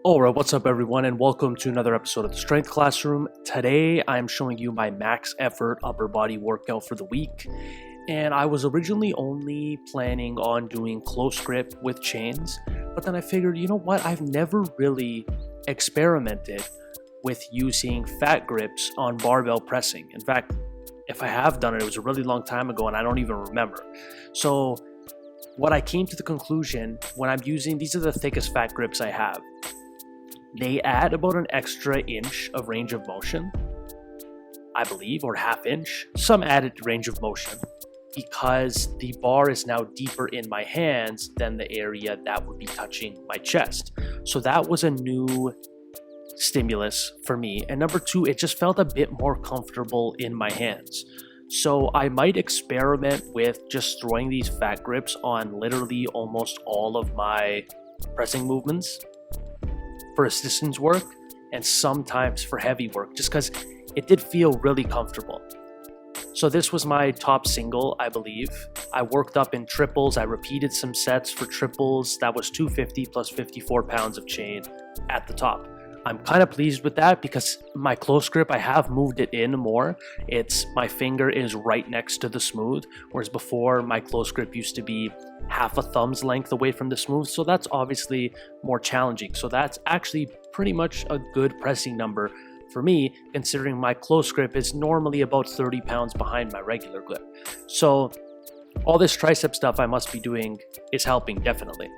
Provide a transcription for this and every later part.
Alright, what's up everyone, and welcome to another episode of the Strength Classroom. Today I'm showing you my max effort upper body workout for the week, and I was originally only planning on doing close grip with chains, but then I figured, you know what, I've never really experimented with using fat grips on barbell pressing. In fact, if I have done it, it was a really long time ago and I don't even remember. So what I came to the conclusion when I'm using, these are the thickest fat grips I have. They add about an extra inch of range of motion, I believe, or half inch, some added range of motion, because the bar is now deeper in my hands than the area that would be touching my chest. So that was a new stimulus for me. And number two, it just felt a bit more comfortable in my hands. So I might experiment with just throwing these fat grips on literally almost all of my pressing movements for assistance work and sometimes for heavy work, just because it did feel really comfortable. So this was my top single, I believe. I worked up in triples. I repeated some sets for triples. That was 250 plus 54 pounds of chain at the top. I'm kind of pleased with that because my close grip, I have moved it in more. My finger is right next to the smooth, whereas before my close grip used to be half a thumb's length away from the smooth. So that's obviously more challenging. So that's actually pretty much a good pressing number for me, considering my close grip is normally about 30 pounds behind my regular grip. So all this tricep stuff I must be doing is helping, definitely.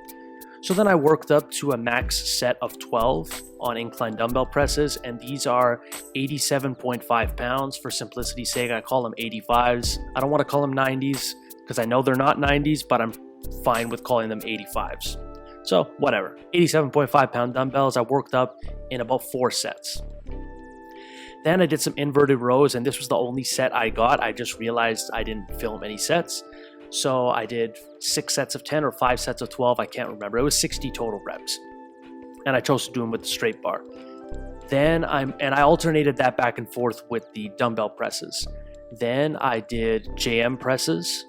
So then I worked up to a max set of 12 on incline dumbbell presses, and these are 87.5 pounds. For simplicity's sake, I call them 85s. I don't want to call them 90s because I know they're not 90s, but I'm fine with calling them 85s. So whatever, 87.5 pound dumbbells I worked up in about 4 sets. Then I did some inverted rows, and this was the only set I got. I just realized I didn't film any sets. So I did 6 sets of 10 or 5 sets of 12, I can't remember. It was 60 total reps. And I chose to do them with the straight bar. Then I alternated that back and forth with the dumbbell presses. Then I did JM presses,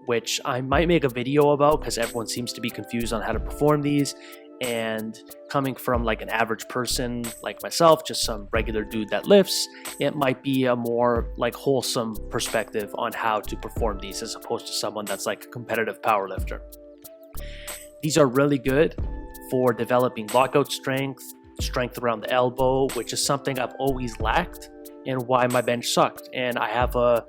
which I might make a video about because everyone seems to be confused on how to perform these. And coming from like an average person like myself, just some regular dude that lifts, it might be a more like wholesome perspective on how to perform these as opposed to someone that's like a competitive powerlifter. These are really good for developing lockout strength around the elbow, which is something I've always lacked and why my bench sucked. And I have a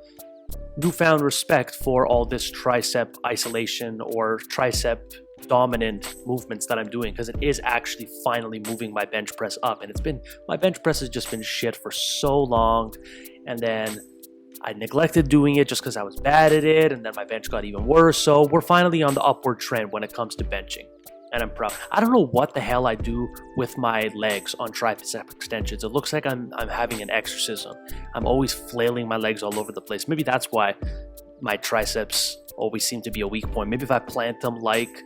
newfound respect for all this tricep isolation or tricep dominant movements that I'm doing, because it is actually finally moving my bench press up. And my bench press has just been shit for so long, and then I neglected doing it just because I was bad at it, and then my bench got even worse. So we're finally on the upward trend when it comes to benching, and I'm proud. I don't know what the hell I do with my legs on tricep extensions. It looks like I'm having an exorcism. I'm always flailing my legs all over the place. Maybe that's why my triceps always seem to be a weak point. Maybe if I plant them like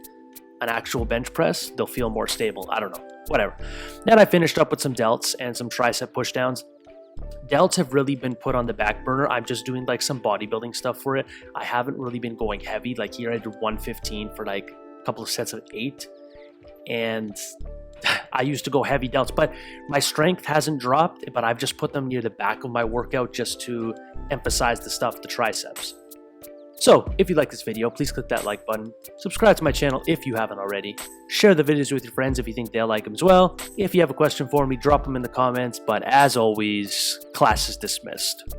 an actual bench press, they'll feel more stable. I don't know, whatever. Then I finished up with some delts and some tricep pushdowns. Delts have really been put on the back burner. I'm just doing like some bodybuilding stuff for it. I haven't really been going heavy. Like here I did 115 for like a couple of sets of 8, and I used to go heavy delts, but my strength hasn't dropped, but I've just put them near the back of my workout just to emphasize the triceps. So, if you like this video, please click that like button, subscribe to my channel if you haven't already, share the videos with your friends if you think they'll like them as well. If you have a question for me, drop them in the comments, but as always, class is dismissed.